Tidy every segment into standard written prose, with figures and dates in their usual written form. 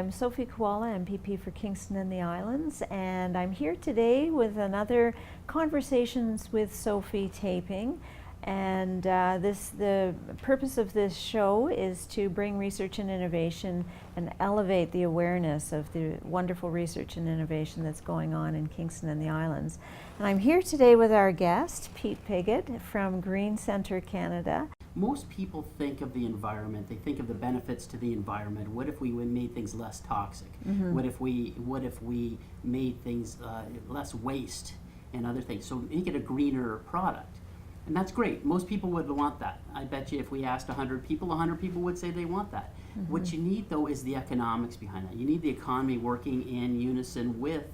I'm Sophie Koala, MPP for Kingston and the Islands, and I'm here today with another Conversations with Sophie taping. And the purpose of this show is to bring research and innovation and elevate the awareness of the wonderful research and innovation that's going on in Kingston and the Islands. And I'm here today with our guest, Pete Pigott from GreenCentre Canada. Most people think of the environment, they think of the benefits to the environment. What if we made things less toxic? Mm-hmm. What if we made things less waste and other things? So make it a greener product. And that's great. Most people would want that. I bet you if we asked 100 people would say they want that. Mm-hmm. What you need though is the economics behind that. You need the economy working in unison with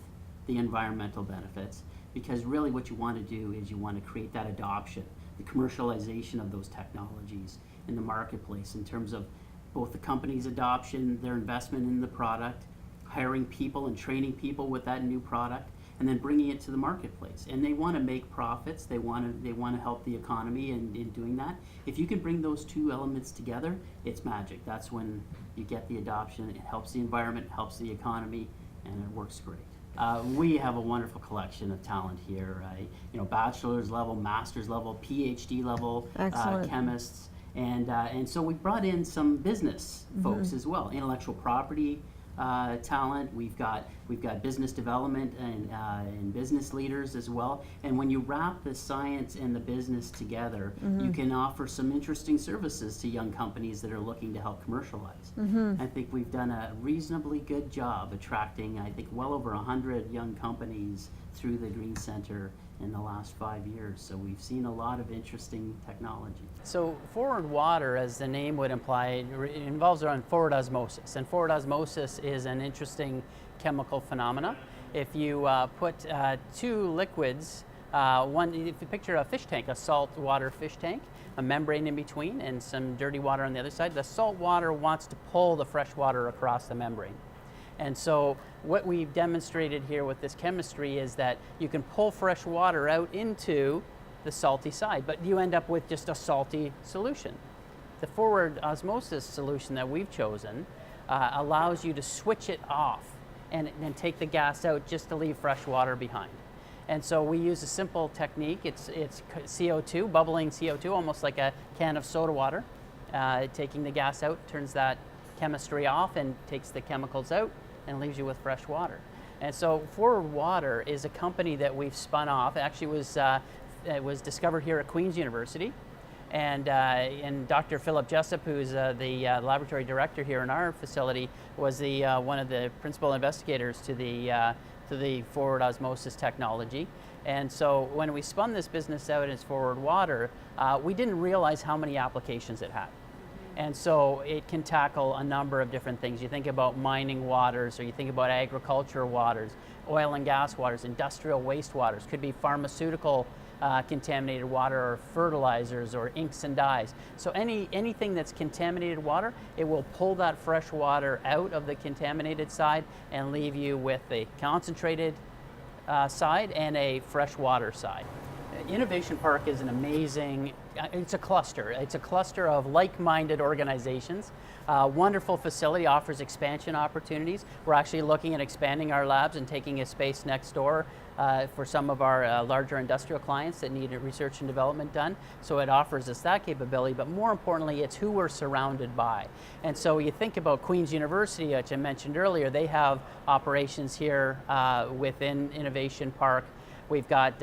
the environmental benefits, because really what you want to do is you want to create that adoption, the commercialization of those technologies in the marketplace in terms of both the company's adoption, their investment in the product, hiring people and training people with that new product, and then bringing it to the marketplace. And they want to make profits. They want to help the economy in doing that. If you can bring those two elements together, it's magic. That's when you get the adoption. It helps the environment, helps the economy, and it works great. We have a wonderful collection of talent here. Bachelor's level, master's level, PhD level chemists, and so we brought in some business folks as well, intellectual property talent. We've got business development and business leaders as well. And when you wrap the science and the business together, you can offer some interesting services to young companies that are looking to help commercialize. I think we've done a reasonably good job attracting, I think, well over 100 young companies through the GreenCentre in the last 5 years. So we've seen a lot of interesting technology. So forward water, as the name would imply, it involves around forward osmosis. And forward osmosis is an interesting chemical phenomena. If you put two liquids, if you picture a fish tank, a salt water fish tank, a membrane in between and some dirty water on the other side, the salt water wants to pull the fresh water across the membrane. And so what we've demonstrated here with this chemistry is that you can pull fresh water out into the salty side, but you end up with just a salty solution. The forward osmosis solution that we've chosen allows you to switch it off and take the gas out just to leave fresh water behind. And so we use a simple technique. It's CO2, bubbling CO2, almost like a can of soda water. Taking the gas out turns that chemistry off and takes the chemicals out and leaves you with fresh water. And so Forward Water is a company that we've spun off. Actually, it was discovered here at Queen's University, and Dr. Philip Jessup, who's the laboratory director here in our facility, was one of the principal investigators to the forward osmosis technology. And so when we spun this business out as Forward Water, we didn't realize how many applications it had. And so it can tackle a number of different things. You think about mining waters, or you think about agriculture waters, oil and gas waters, industrial waste waters, could be pharmaceutical contaminated water, or fertilizers, or inks and dyes. So anything that's contaminated water, it will pull that fresh water out of the contaminated side and leave you with a concentrated side and a freshwater side. Innovation Park is an amazing, it's a cluster. It's a cluster of like-minded organizations. Wonderful facility, offers expansion opportunities. We're actually looking at expanding our labs and taking a space next door for some of our larger industrial clients that need research and development done. So it offers us that capability, but more importantly, it's who we're surrounded by. And so you think about Queen's University, which I mentioned earlier, they have operations here within Innovation Park. We've got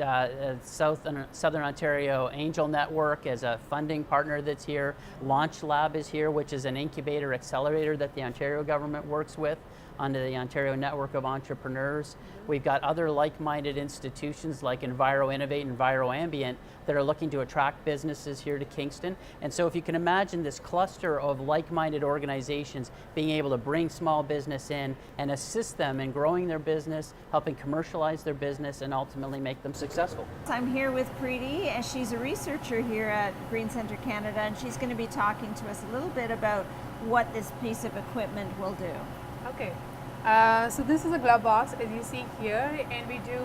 Southern Ontario Angel Network as a funding partner that's here. Launch Lab is here, which is an incubator accelerator that the Ontario government works with under the Ontario Network of Entrepreneurs. We've got other like-minded institutions like Enviro Innovate and Enviro Ambient that are looking to attract businesses here to Kingston. And so if you can imagine this cluster of like-minded organizations being able to bring small business in and assist them in growing their business, helping commercialize their business, and ultimately make them successful. I'm here with Preeti, and she's a researcher here at GreenCentre Canada, and she's going to be talking to us a little bit about what this piece of equipment will do. Okay, so this is a glove box, as you see here, and we do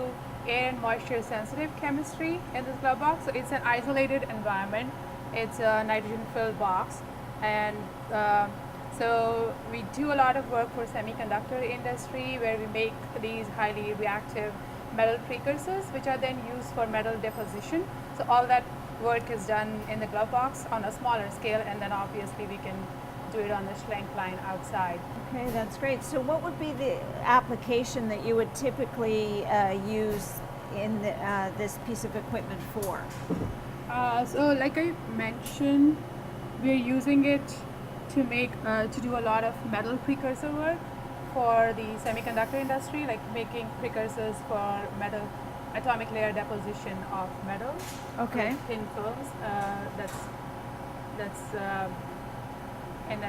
air and moisture sensitive chemistry in this glove box. So it's an isolated environment. It's a nitrogen filled box, and So we do a lot of work for semiconductor industry where we make these highly reactive metal precursors which are then used for metal deposition. So all that work is done in the glove box on a smaller scale, and then obviously we can do it on the schlenk line outside. Okay, that's great. So what would be the application that you would typically use in this piece of equipment for? So like I mentioned, we're using it to make to do a lot of metal precursor work for the semiconductor industry, like making precursors for metal atomic layer deposition of metals. Okay. Like thin films. And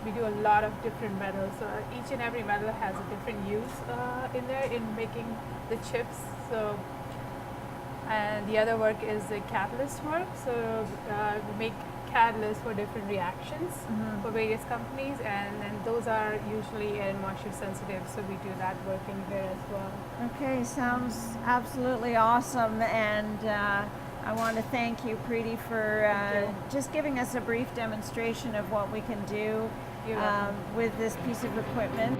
we do a lot of different metals. So each and every metal has a different use in there in making the chips. So, and the other work is the catalyst work. So we make catalysts for different reactions for various companies, and those are usually air and moisture sensitive. So we do that work in here as well. Okay, sounds absolutely awesome, and I want to thank you, Preeti, for Thank you. just giving us a brief demonstration of what we can do You're welcome. with this piece of equipment.